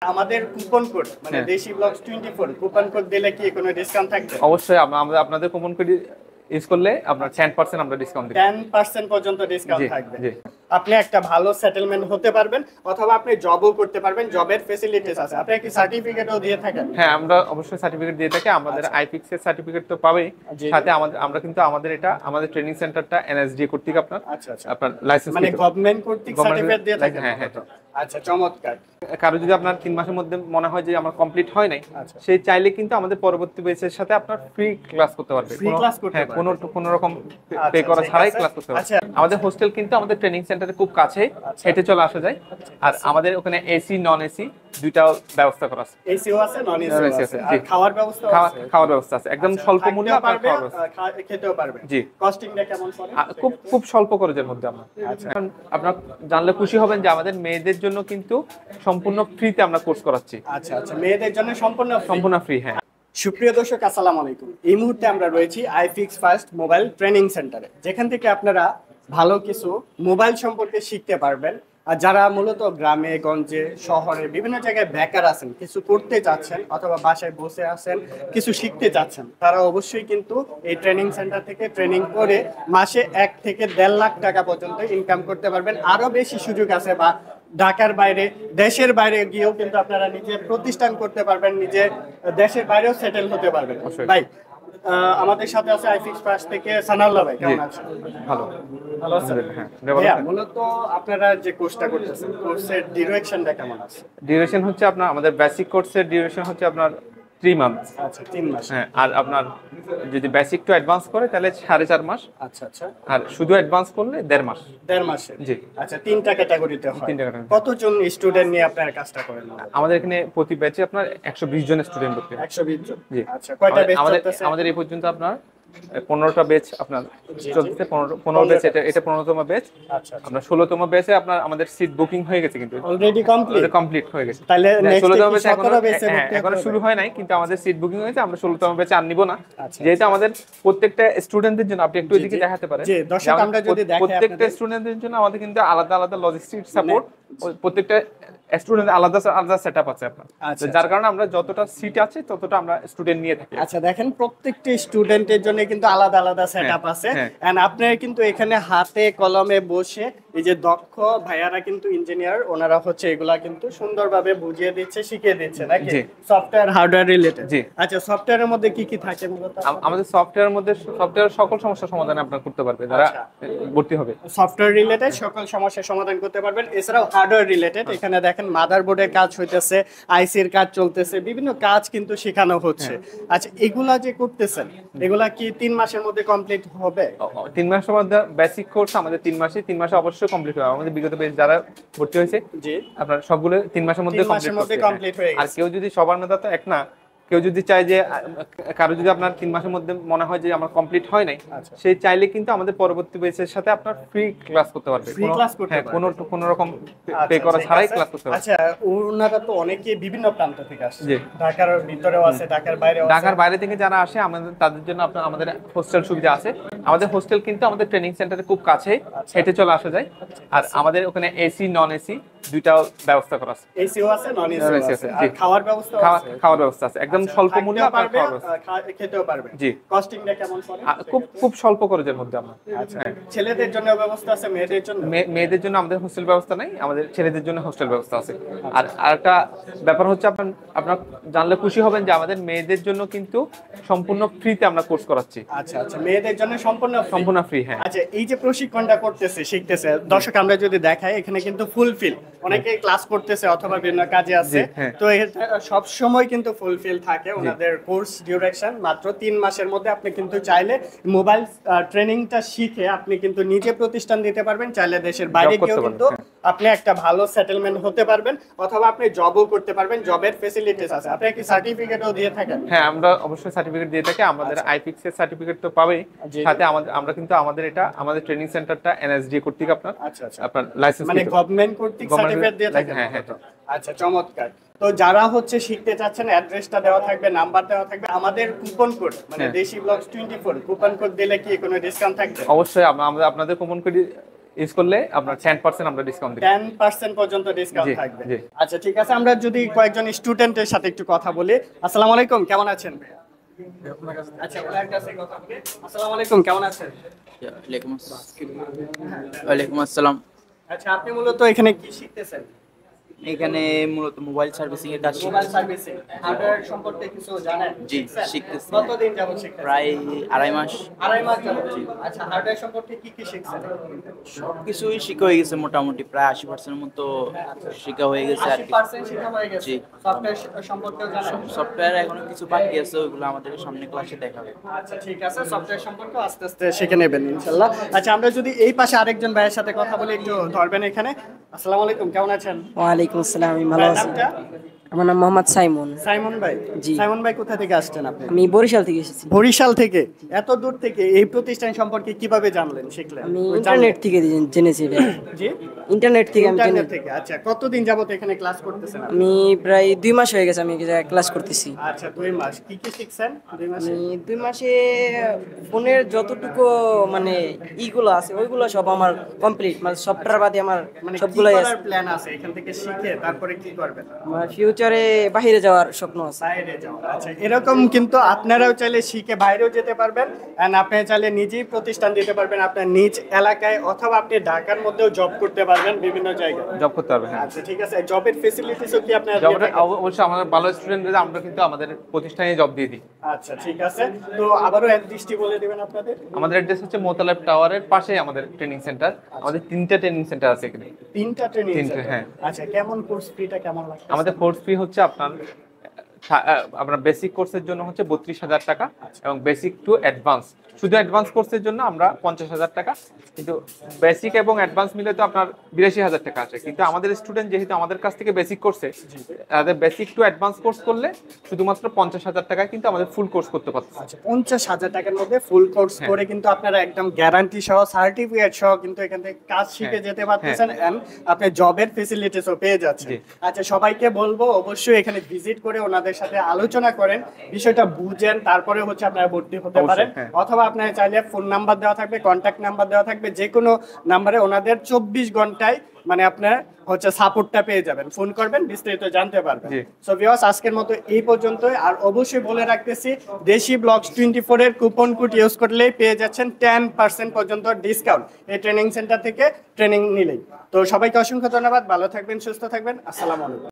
আমাদের coupon code মানে দেশি ব্লগস 24 কুপন কোড দিলে কি কোনো ডিসকাউন্ট থাকবে? অবশ্যই আমরা আপনাদের কুপন কোড ইউজ করলে আপনার 10% আমরা ডিসকাউন্ট দিই। 10% পর্যন্ত ডিসকাউন্ট থাকবে। আপনি একটা ভালো সেটেলমেন্ট হতে পারবেন অথবা আপনি জবও করতে পারবেন, জবের ফ্যাসিলিটিস আছে। আপনি কি সার্টিফিকেটও দিয়ে থাকেন? হ্যাঁ, আমরা অবশ্যই সার্টিফিকেট দিয়ে থাকি। আমাদের আইপিক্স এর সার্টিফিকেট তো পাবেই, সাথে আমরা কিন্তু আমাদের ট্রেনিং সেন্টারটা এনএসডি কর্তৃক আপনার লাইসেন্স মানে গভর্নমেন্ট কর্তৃক সার্টিফিকেট দিয়ে থাকেন। হ্যাঁ হ্যাঁ। আচ্ছা, চমৎকার। কারো যদি আপনার 3 মাসের মধ্যে মনে হয় যে আমার কমপ্লিট হয় নাই, সেই চাইলে কিন্তু আমাদের পরবর্তী ব্যাচের সাথে আপনার ফ্রি ক্লাস করতে পারবে। কোনো রকম পে করা ছাড়াই ক্লাস করতে পারবে। আমাদের হোস্টেল কিন্তু আমাদের ট্রেনিং সেন্টারে খুব কাছে, হেঁটে চলে আসা যায়। আর আমাদের ওখানে এসি নন এসি দুইটাও ব্যবস্থা করা আছে। এসিও আছে, নন এসিও আছে। আর খাওয়ার ব্যবস্থা আছে? খাওয়ার ব্যবস্থা আছে, একদম স্বল্প মূল্যে আপনারা খাওয়ার ব্যবস্থা খেতেও পারবেন। জি। কস্টিংটা কেমন পড়ে? খুব স্বল্প খরচের মধ্যে আমরা। এখন আপনারা জানলে খুশি হবেন যে আমাদের মেয়েদের জন্য কিন্তু সম্পূর্ণ ফ্রিতে আমরা কোর্স করাচ্ছি। আচ্ছা আচ্ছা, মেয়েদের জন্য সম্পূর্ণ ফ্রি। হ্যাঁ। সুপ্রিয় দর্শক, আসসালামু আলাইকুম। এই মুহূর্তে আমরা রয়েছি আইফিক্স ফার্স্ট মোবাইল ট্রেনিং সেন্টারে, যেখান থেকে আপনারা ভালো কিছু মোবাইল সম্পর্কে শিখতে পারবেন। আর যারা মূলত গ্রামে গঞ্জে শহরে বিভিন্ন জায়গায় বেকার আছেন, কিছু করতে চাচ্ছেন অথবা বাসায় বসে আছেন কিছু শিখতে চাচ্ছেন, তারা অবশ্যই কিন্তু এই ট্রেনিং সেন্টার থেকে ট্রেনিং করে মাসে 1 থেকে 1.5 লাখ টাকা পর্যন্ত ইনকাম করতে পারবেন। আরো বেশি সুযোগ আছে, বা ঢাকার বাইরে দেশের বাইরে গিয়েও কিন্তু আপনারা নিজে প্রতিষ্ঠান করতে পারবেন, নিজে দেশের বাইরেও সেটেল হতে পারবেন। ভাই, আমাদের সাথে আছে আইফিক্স ফার্স্ট থেকে সানাউল্লাহ ভাই। কেমন আছেন? ভালো আছেন? হ্যাঁ। মূলত আপনারা যে কোর্সটা করতেছেন, কোর্সের ডিউরেশনটা কেমন আছে? ডিউরেশন হচ্ছে আপনার আমাদের বেসিক কোর্সের ডিউরেশন হচ্ছে আপনার 3 মান্থ। আচ্ছা, 3 মাস। হ্যাঁ। আর আপনার যদি বেসিক টু অ্যাডভান্স করে তাহলে 4.5 মাস। আচ্ছা আচ্ছা। আর শুধু অ্যাডভান্স করলে 1.5 মাস। 1.5 মাসে? জি। আচ্ছা, 3টা ক্যাটাগরিতে হয়। 3টা ক্যাটাগরি। কতজন স্টুডেন্ট নিয়ে আপনারা কাজটা করেন? আমাদের এখানে প্রতি ব্যাচে আপনার 120 জন স্টুডেন্ট ভর্তি। 120 জন? জি। আচ্ছা, কয়টা ব্যাচ চলতেছে? আমাদের এই পর্যন্ত আপনার 15টা ব্যাচ আপনার চলতেছে। 15 ব্যাচ, এটা 15তম ব্যাচ। আচ্ছা। আপনার 16তম ব্যাচে আপনার আমাদের সিট বুকিং হয়ে গেছে, কিন্তু অলরেডি কমপ্লিট হয়ে গেছে। তাহলে 16তম ব্যাচে এখনো শুরু হয় নাই, কিন্তু আমাদের সিট বুকিং হয়েছে। আমরা 16তম ব্যাচে আর নিব না, যেহেতু আমাদের প্রত্যেকটা স্টুডেন্টদের জন্য, আপনি একটু এদিকে দেখাতে পারেন, জি দর্শক আমরা যদি দেখাই, প্রত্যেকটা স্টুডেন্টদের জন্য আমাদের কিন্তু আলাদা আলাদা লজিস্টিক সাপোর্ট, প্রত্যেকটা স্টুডেন্ট আলাদা সেটআপ আছে আপনার। যার কারণে আমরা যতটা সিট আছে ততটা আমরা স্টুডেন্ট নিয়ে থাকি। আচ্ছা, দেখেন প্রত্যেকটা স্টুডেন্টের জন্য কিন্তু আলাদা আলাদা সেটআপ আছে। এন্ড আপনারা কিন্তু এখানে হাতে কলমে বসে, এই যে দক্ষ ভাইয়ারা কিন্তু ইঞ্জিনিয়ার, ওনারা হচ্ছে এগুলা কিন্তু সুন্দরভাবে বুঝিয়ে দিচ্ছে, শিখিয়ে দিচ্ছে নাকি? Software hardware related. জি। আচ্ছা, সফটওয়্যারের মধ্যে কি কি থাকে মূলত? আমাদের সফটওয়্যার সকল সমস্যার সমাধান আপনারা করতে পারবে যারা ভর্তি হবে। সফটওয়্যার রিলেটেড সকল সমস্যার সমাধান করতে পারবেন। এছাড়াও হার্ডওয়্যার রিলেটেড, এখানে দেখেন মাদারবোর্ডের কাজ হইতেছে, আইসির কাজ চলতেছে, বিভিন্ন কাজ কিন্তু শেখানো হচ্ছে। আচ্ছা, এগুলা যে করতেছেন, এগুলা কি 3 মাসের মধ্যে কমপ্লিট হবে? 3 মাসের মধ্যে বেসিক কোর্স আমাদের 3 মাসে অবশ্যই কমপ্লিট হবে। আমাদের বিগত ব্যাচ যারা ভর্তি হয়েছে, জি, আপনার সবগুলো 3 মাসের মধ্যে কমপ্লিট হয়ে গেছে। আর কেউ যদি সবার মেধা তো এক না, কেউ যদি চায় যে কারো যদি আপনার 3 মাসের মধ্যে মনে হয় যে আমার কমপ্লিট হয় নাই, সেই চাইলে কিন্তু আমাদের পরবর্তী ব্যাচের সাথে আপনার ফ্রি ক্লাস করতে পারবে। কোনো রকম পে করা ছাড়াই ক্লাস করতে পারবে। আচ্ছা, ওনারা তো অনেকে বিভিন্ন প্রান্ত থেকে আসে, ঢাকার ভিতরেও আছে, ঢাকার বাইরেও আছে। ঢাকার বাইরে থেকে যারা আসে তাদের জন্য আমাদের হোস্টেল সুবিধা আছে। আমাদের হোস্টেল কিন্তু আমাদের ট্রেনিং সেন্টারে খুব কাছে, হেঁটে চলে আসা যায়। আর আমাদের ওখানে এসি নন এসি দুইটাও ব্যবস্থা করা আছে। এসিও আছে, নন এসিও আছে। আর খাওয়ার ব্যবস্থা আছে, একদম স্বল্প মূল্যে আপনারা খেতেও পারবেন। জি। কস্টিংটা কেমন পড়ে? খুব স্বল্প খরচের মধ্যে আমরা। আচ্ছা, ছেলেদের জন্য ব্যবস্থা আছে, মেয়েদের জন্য আমাদের হোস্টেল ব্যবস্থা নাই, আমাদের ছেলেদের জন্য হোস্টেল ব্যবস্থা আছে। আর আরেকটা ব্যাপার হচ্ছে, আপনারা জানলে খুশি হবেন যে আমাদের মেয়েদের জন্য কিন্তু সম্পূর্ণ ফ্রিতে আমরা কোর্স করাচ্ছি। আচ্ছা আচ্ছা, মেয়েদের জন্য সম্পূর্ণ ফ্রি। হ্যাঁ। আচ্ছা, এই যে প্রশিক্ষণটা শিখতেছে দর্শক, আমরা যদি দেখাই, এখানে কিন্তু ফুলফিল, অনেকে ক্লাস করতেছে অথবা বিভিন্ন কাজে আছে, তো সব সময় কিন্তু ফুলফিল থাকে। ওনাদের কোর্স ডিউরেশন মাত্র 3 মাসের মধ্যে। আপনি কিন্তু চাইলে মোবাইল ট্রেনিংটা শিখে আপনি কিন্তু নিজে প্রতিষ্ঠান দিতে পারবেন, চাইলে দেশের বাইরে গিয়েও কিন্তু আপনি একটা ভালো সেটেলমেন্ট হতে পারবেন, অথবা আপনি জবও করতে পারবেন, জবের ফ্যাসিলিটিস আছে। আপনি কি সার্টিফিকেটও দিয়ে থাকেন? হ্যাঁ, আমরা অবশ্যই সার্টিফিকেট দিয়ে থাকি। আমাদের আইপিক্স এর সার্টিফিকেট তো পাবেই, সাথে আমরা কিন্তু আমাদের ট্রেনিং সেন্টারটা এনএসডি কর্তৃক আপনার লাইসেন্স, মানে গভর্নমেন্ট কর্তৃক সার্টিফিকেট দিয়ে থাকেন। হ্যাঁ হ্যাঁ। আচ্ছা, চমৎকার। তো যারা শিখতে চাচ্ছেন, অ্যাড্রেসটা দেওয়া থাকবে, নাম্বার দেওয়া থাকবে। আমাদের কুপন কোড মানে দেশি ব্লগস 24 কুপন কোড দিলে কি কোনো ডিসকাউন্ট থাকবে? অবশ্যই, আমরা আপনাদের কুপন কোড ইউজ করলে আপনার 10% আমরা ডিসকাউন্ট দিই। 10% পর্যন্ত ডিসকাউন্ট থাকবে। আচ্ছা ঠিক আছে, আমরা যদি কয়েকজন স্টুডেন্টের সাথে একটু কথা বলি। আসসালামু আলাইকুম, কেমন আছেন ভাইয়া? আচ্ছা ওনার কাছে কথা বলি। আসসালামু আলাইকুম, কেমন আছেন? ওয়ালাইকুম আসসালাম। আচ্ছা আপনি মূলত এখানে কি শিখতেছেন? এখানে মূলত মোবাইল সার্ভিসিং এর কাজ মোবাইল সার্ভিসিং, হার্ডওয়্যার সম্পর্কে কিছু জানেন? জি, শিখতেছি। কতদিন যাবত শিখতেছেন? প্রায় 2.5 মাস। 2.5 মাস যাবত। আচ্ছা হার্ডওয়্যার সম্পর্কে কি কি শিখছেন? সবকিছুই শিখা হয়ে গেছে মোটামুটি, প্রায় 80% এর মতো শিখা হয়ে গেছে আর কি। 80% শেখা হয়ে গেছে। জি। সফটওয়্যার সম্পর্কেও জানেন? সফটওয়্যার এখনো কিছু বাকি আছে, ওইগুলো আমাদের সামনে ক্লাসে দেখাবে। আচ্ছা ঠিক আছে, সফটওয়্যার সম্পর্কে আস্তে আস্তে শিখে নেবেন ইনশাআল্লাহ। আচ্ছা আমরা যদি এই পাশে আরেকজন ভাইয়ের সাথে কথা বলি, একটু ধরবেন এখানে। আসসালামু আলাইকুম, কেমন আছেন? ওয়ালাইকুম আসসালাম, আমি ভালো আছি। নামটা? আমার নাম মোহাম্মদ সাইমন। সাইমন ভাই। জি। সাইমন ভাই কোথা থেকে আসছেন আপনি? আমি বরিশাল থেকে এসেছি। বরিশাল থেকে? এত দূর থেকে এই প্রতিষ্ঠান সম্পর্কে কিভাবে জানলেন, শিখলেন? আমি ইন্টারনেট থেকে জেনেছি এটা। জি, ইন্টারনেট থেকে আমি ইন্টারনেট থেকে। আচ্ছা কতদিন যাবত এখানে ক্লাস করতেছেন আপনি? আমি প্রায় 2 মাস হয়ে গেছে আমি ক্লাস করতেছি। আচ্ছা 2 মাস। কি কি শিখছেন 2 মাসে? আমি 2 মাসে ফোনের যতটুকু মানে ইগুলো আছে ওইগুলো সব আমার কমপ্লিট, মানে সফটওয়্যার বাদে আমার মানে কি সবগুলাই আছে। করার প্ল্যান আছে এখান থেকে শিখে তারপরে কি করবেন? আমার ফিউচারে বাইরে যাওয়ার স্বপ্ন আছে। বাইরে যাওয়া। আচ্ছা এরকম কিন্তু আপনারাও চাইলে শিখে বাইরেও যেতে পারবেন, এন্ড আপনি চাইলে নিজেই প্রতিষ্ঠান দিতে পারবেন আপনার নিজ এলাকায়, অথবা আপনি ঢাকার মধ্যেও জব করতে পারবেন বিভিন্ন জায়গায়। জব করতে পারবে, হ্যাঁ। আচ্ছা ঠিক আছে, জবের ফ্যাসিলিটিসও কি আপনারা দিয়ে জবটা থাকেন? অবশ্যই আমাদের ভালো স্টুডেন্টদের আমরা কিন্তু আমাদের প্রতিষ্ঠানে জব দিয়ে দিই। আচ্ছা ঠিক আছে, তো আবারও অ্যাড্রেসটি বলে দিবেন আপনাদের। আমাদের অ্যাড্রেস হচ্ছে মোতালেব টাওয়ারের পাশে আমাদের ট্রেনিং সেন্টার। আমাদের 3টা ট্রেনিং সেন্টার আছে এখানে। 3টা ট্রেনিং তিনটে, সেন্টার। হ্যাঁ। আচ্ছা কেমন কোর্স ফিটা কেমন লাগে? আমাদের কোর্স ফি হচ্ছে আপনার বেসিক কোর্সের জন্য হচ্ছে 32,000 টাকা, এবং বেসিক টু অ্যাডভান্স, শুধু অ্যাডভান্স কোর্সের জন্য আমরা 50,000 টাকা, কিন্তু বেসিক এবং অ্যাডভান্স মিলে তো আপনার 82,000 টাকা আছে। কিন্তু আমাদের স্টুডেন্ট যেহেতু আমাদের কাছ থেকে বেসিক কোর্সে, তাদের বেসিক টু অ্যাডভান্স কোর্স করলে শুধুমাত্র 50,000 টাকায় কিন্তু আমাদের ফুল কোর্স করতে পারছে। আচ্ছা 50,000 টাকার মধ্যে ফুল কোর্স করে কিন্তু আপনারা একদম গ্যারান্টি সহ সার্টিফিকেট সহ কিন্তু এখান থেকে কাজ শিখে যেতে পারতেছেন, এন্ড আপনি জবের ফ্যাসিলিটিসও পেয়ে যাচ্ছেন। আচ্ছা সবাইকে বলবো অবশ্যই এখানে ভিজিট করে ওনাদের সাথে আলোচনা করেন, বিষয়টা বুঝেন, তারপরে হচ্ছে আপনারা ভর্তি হতে পারেন। অথবা আপনারা চাইলে ফোন নাম্বার দেওয়া থাকবে, কন্ট্যাক্ট নাম্বার দেওয়া থাকবে, যে কোনো নাম্বারে ওনাদের 24 ঘন্টায় মানে আপনার হচ্ছে সাপোর্টটা পেয়ে যাবেন, ফোন করবেন বিস্তারিত জানতে পারবেন। সো ভিউয়ার্স আজকের মতো এই পর্যন্তই। আর অবশ্যই বলে রাখতেছি, দেশি ব্লগস 24 এর কুপন কোড ইউজ করলেই পেয়ে যাচ্ছেন 10% পর্যন্ত ডিসকাউন্ট এই ট্রেনিং সেন্টার থেকে ট্রেনিং নিলেই। তো সবাইকে অসংখ্য ধন্যবাদ, ভালো থাকবেন, সুস্থ থাকবেন, আসসালামু আলাইকুম।